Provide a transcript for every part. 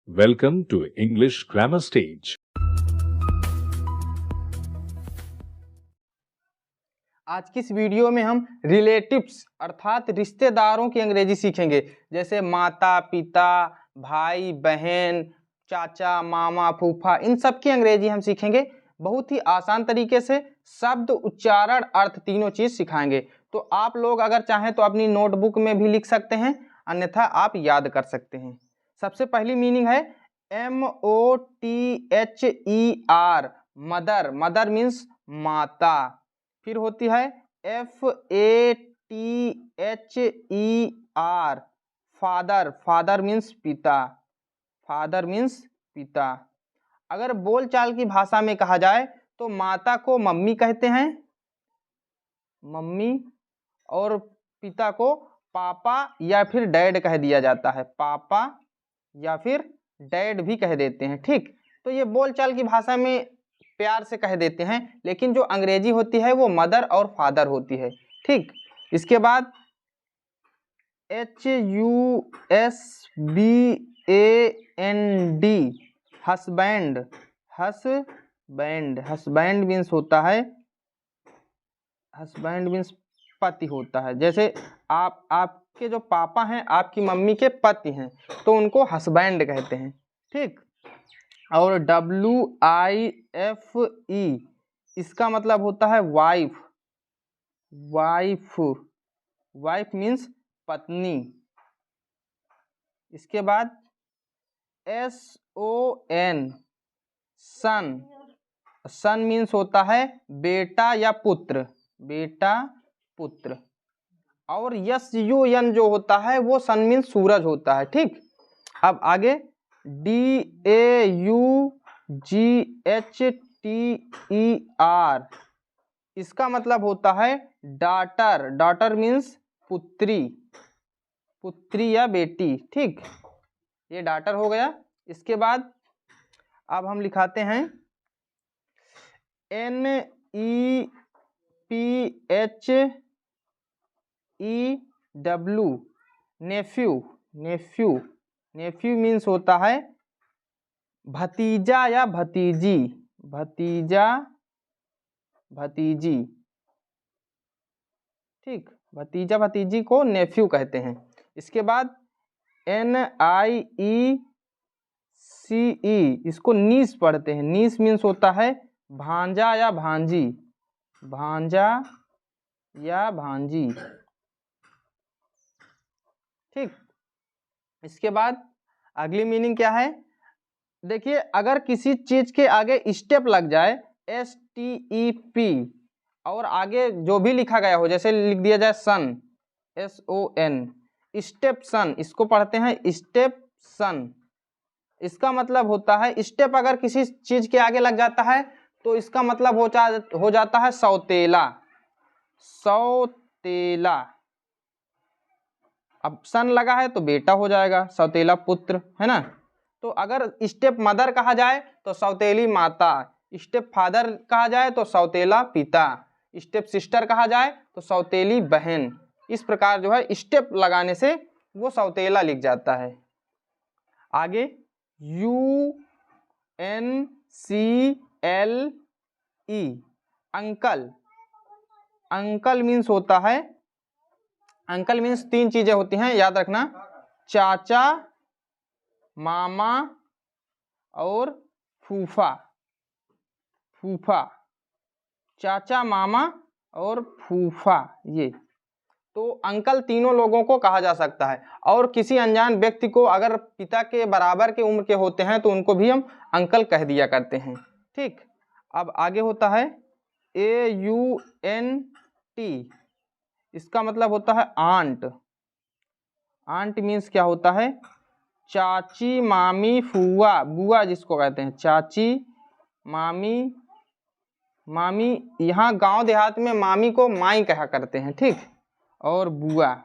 Welcome to English Grammar Stage. आज की इस वीडियो में हम रिलेटिव्स अर्थात रिश्तेदारों की अंग्रेजी सीखेंगे। जैसे माता पिता, भाई बहन, चाचा मामा फूफा, इन सब की अंग्रेजी हम सीखेंगे। बहुत ही आसान तरीके से शब्द, उच्चारण, अर्थ तीनों चीज़ सिखाएंगे। तो आप लोग अगर चाहें तो अपनी नोटबुक में भी लिख सकते हैं, अन्यथा आप याद कर सकते हैं। सबसे पहली मीनिंग है MOTHER, मदर। मदर मीन्स माता। फिर होती है FATHER, फादर। फादर मीन्स पिता। फादर मीन्स पिता। अगर बोलचाल की भाषा में कहा जाए तो माता को मम्मी कहते हैं, मम्मी, और पिता को पापा या फिर डैड कह दिया जाता है। पापा या फिर डैड भी कह देते हैं। ठीक, तो ये बोलचाल की भाषा में प्यार से कह देते हैं, लेकिन जो अंग्रेजी होती है वो मदर और फादर होती है। ठीक, इसके बाद HUSBAND, husband. Husband, husband means होता है, हस्बैंड मीन्स पति होता है। जैसे आपके जो पापा हैं आपकी मम्मी के पति हैं, तो उनको हस्बैंड कहते हैं। ठीक, और WIFE, इसका मतलब होता है वाइफ। वाइफ, वाइफ मीन्स पत्नी। इसके बाद SON, सन। सन मीन्स होता है बेटा या पुत्र, बेटा पुत्र। और SUN जो होता है वो सन मीन्स सूरज होता है। ठीक, अब आगे DAUGHTER, इसका मतलब होता है डॉटर। डॉटर मीन्स पुत्री, पुत्री या बेटी। ठीक, ये डॉटर हो गया। इसके बाद अब हम लिखाते हैं NEPHEW, नेफ्यू। नेफ्यू, नेफ्यू मीन्स होता है भतीजा या भतीजी। भतीजा, भतीजी। ठीक, भतीजा भतीजी को नेफ्यू कहते हैं। इसके बाद NIECE, इसको नीस पढ़ते हैं। नीस मीन्स होता है भांजा या भांजी। भांजा या भांजी। ठीक, इसके बाद अगली मीनिंग क्या है? देखिए, अगर किसी चीज के आगे स्टेप लग जाए, STEP, और आगे जो भी लिखा गया हो, जैसे लिख दिया जाए सन, SON, स्टेप सन, इसको पढ़ते हैं स्टेप सन। इसका मतलब होता है स्टेप अगर किसी चीज के आगे लग जाता है तो इसका मतलब हो जाता है सौतेला। सौतेला। अब सन लगा है तो बेटा हो जाएगा, सौतेला पुत्र, है ना। तो अगर स्टेप मदर कहा जाए तो सौतेली माता, स्टेप फादर कहा जाए तो सौतेला पिता, स्टेप सिस्टर कहा जाए तो सौतेली बहन। इस प्रकार जो है स्टेप लगाने से वो सौतेला लिख जाता है। आगे UNCLE, अंकल। अंकल मीन्स होता है, अंकल मीन्स तीन चीजें होती हैं, याद रखना, चाचा, मामा और फूफा। फूफा, चाचा मामा और फूफा, ये तो अंकल तीनों लोगों को कहा जा सकता है। और किसी अनजान व्यक्ति को अगर पिता के बराबर के उम्र के होते हैं तो उनको भी हम अंकल कह दिया करते हैं। ठीक, अब आगे होता है AUNT, इसका मतलब होता है आंट। आंट मीन्स क्या होता है? चाची मामी फुआ, बुआ जिसको कहते हैं, चाची मामी। मामी, यहाँ गांव देहात में मामी को माई कहा करते हैं। ठीक, और बुआ।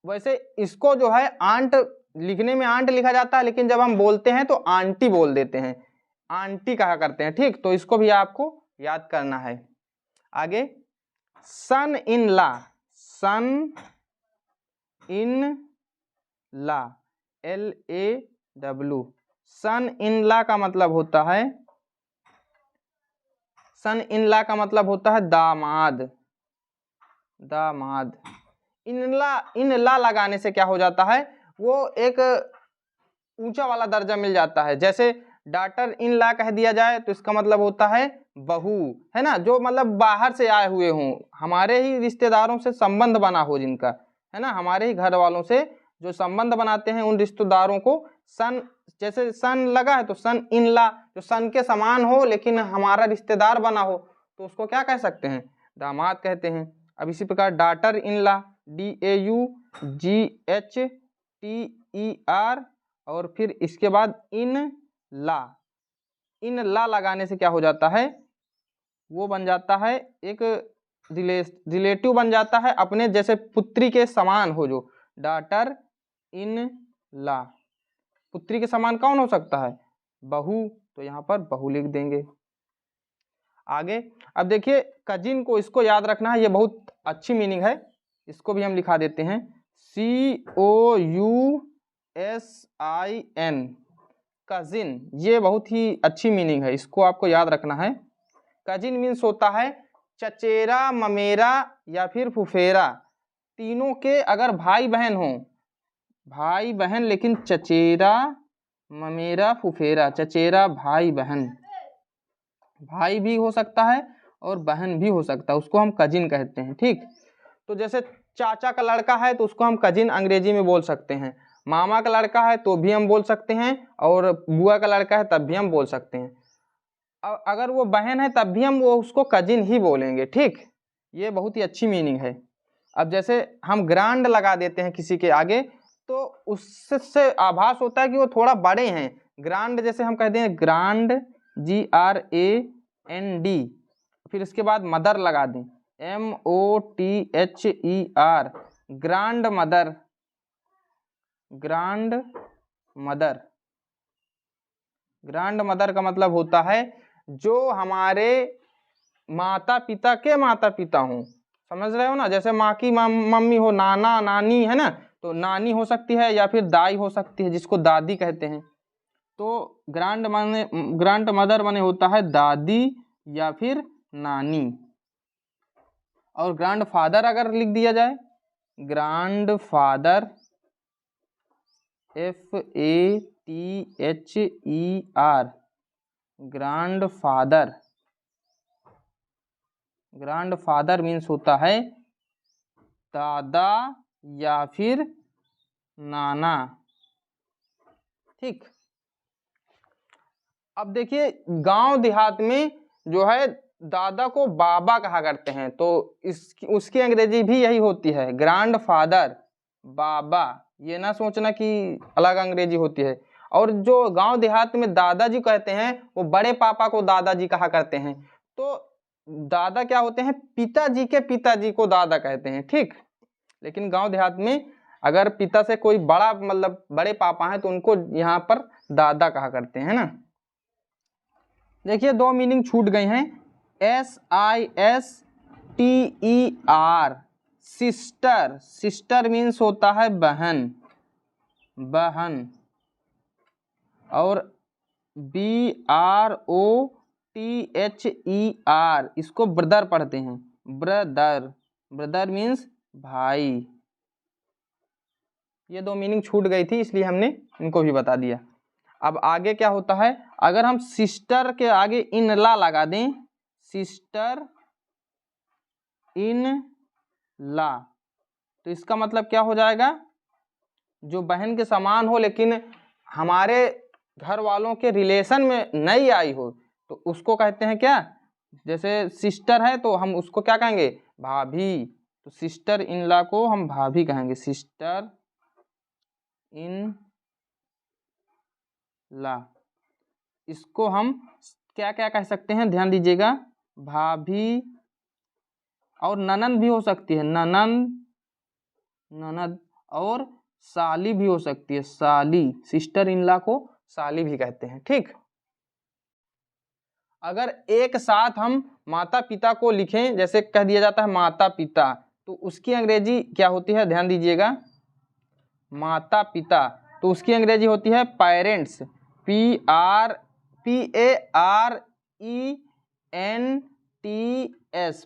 वैसे इसको जो है आंट, लिखने में आंट लिखा जाता है, लेकिन जब हम बोलते हैं तो आंटी बोल देते हैं, आंटी कहा करते हैं। ठीक, तो इसको भी आपको याद करना है। आगे सन इन ला, सन इन ला, LAW। सन इन लॉ का मतलब होता है, सन इन लॉ का मतलब होता है दामाद, दामाद। इन ला लगाने से क्या हो जाता है, वो एक ऊंचा वाला दर्जा मिल जाता है। जैसे डॉटर इन ला कह दिया जाए तो इसका मतलब होता है बहू, है ना, जो मतलब बाहर से आए हुए हों, हमारे ही रिश्तेदारों से संबंध बना हो जिनका, है ना, हमारे ही घर वालों से जो संबंध बनाते हैं उन रिश्तेदारों को सन, जैसे सन लगा है तो सन इन ला, जो सन के समान हो लेकिन हमारा रिश्तेदार बना हो तो उसको क्या कह सकते हैं, दामाद कहते हैं। अब इसी प्रकार डॉटर इन ला, DAUGHTER, और फिर इसके बाद इन ला, इन ला लगाने से क्या हो जाता है, वो बन जाता है एक रिलेटिव बन जाता है अपने, जैसे पुत्री के समान हो जो, डॉटर इन ला। पुत्री के समान कौन हो सकता है, बहू, तो यहाँ पर बहू लिख देंगे। आगे अब देखिए कजिन को, इसको याद रखना है, ये बहुत अच्छी मीनिंग है, इसको भी हम लिखा देते हैं COUSIN, कजिन। ये बहुत ही अच्छी मीनिंग है, इसको आपको याद रखना है। कजिन मीन्स होता है चचेरा, ममेरा या फिर फुफेरा, तीनों के अगर भाई बहन हो, भाई बहन लेकिन चचेरा, ममेरा, फुफेरा, चचेरा भाई बहन, भाई भी हो सकता है और बहन भी हो सकता है, उसको हम कजिन कहते हैं। ठीक, तो जैसे चाचा का लड़का है तो उसको हम कजिन अंग्रेजी में बोल सकते हैं, मामा का लड़का है तो भी हम बोल सकते हैं, और बुआ का लड़का है तब भी हम बोल सकते हैं। अगर वो बहन है तब भी हम वो उसको कजिन ही बोलेंगे। ठीक, ये बहुत ही अच्छी मीनिंग है। अब जैसे हम ग्रांड लगा देते हैं किसी के आगे तो उससे आभास होता है कि वो थोड़ा बड़े हैं। ग्रांड जैसे हम कहते हैं ग्रांड, GRAND, फिर इसके बाद मदर लगा दें, MOTHER, grand mother, grand mother. Grand mother का मतलब होता है जो हमारे माता पिता के माता पिता हों, समझ रहे हो ना, जैसे माँ की मम्मी हो, नाना नानी, है ना, तो नानी हो सकती है या फिर दाई हो सकती है जिसको दादी कहते हैं। तो ग्रांड मदर माने होता है दादी या फिर नानी। और ग्रांड फादर अगर लिख दिया जाए, grand father, FATHER, grand father. Grand father means होता है दादा या फिर नाना। ठीक, अब देखिए गांव देहात में जो है दादा को बाबा कहा करते हैं, तो उसकी अंग्रेजी भी यही होती है, ग्रैंड फादर, बाबा। ये ना सोचना कि अलग अंग्रेजी होती है। और जो गांव देहात में दादाजी कहते हैं वो बड़े पापा को दादाजी कहा करते हैं। तो दादा क्या होते हैं, पिताजी के पिताजी को दादा कहते हैं। ठीक, लेकिन गांव देहात में अगर पिता से कोई बड़ा मतलब बड़े पापा हैं तो उनको यहाँ पर दादा कहा करते हैं ना। देखिए दो मीनिंग छूट गई हैं, SISTER, सिस्टर। सिस्टर मीन्स होता है बहन, बहन। और BROTHER, इसको ब्रदर पढ़ते हैं, ब्रदर। ब्रदर मीन्स भाई। ये दो मीनिंग छूट गई थी इसलिए हमने इनको भी बता दिया। अब आगे क्या होता है, अगर हम सिस्टर के आगे इन ला लगा दें, सिस्टर इन ला, तो इसका मतलब क्या हो जाएगा, जो बहन के समान हो लेकिन हमारे घर वालों के रिलेशन में नहीं आई हो तो उसको कहते हैं क्या, जैसे सिस्टर है तो हम उसको क्या कहेंगे, भाभी। तो सिस्टर इन ला को हम भाभी कहेंगे, सिस्टर इन ला। इसको हम क्या क्या कह सकते हैं, ध्यान दीजिएगा, भाभी और ननद भी हो सकती है, ननद, ननद, और साली भी हो सकती है, साली। सिस्टर इन ला को साली भी कहते हैं। ठीक, अगर एक साथ हम माता पिता को लिखें, जैसे कह दिया जाता है माता पिता, तो उसकी अंग्रेजी क्या होती है, ध्यान दीजिएगा, माता पिता। तो उसकी अंग्रेजी होती है parents, PRENTS,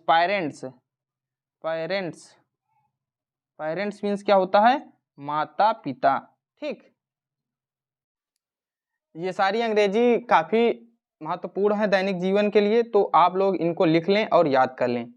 parents. Parents, parents means क्या होता है, माता पिता। ठीक, ये सारी अंग्रेजी काफ़ी महत्वपूर्ण है दैनिक जीवन के लिए, तो आप लोग इनको लिख लें और याद कर लें।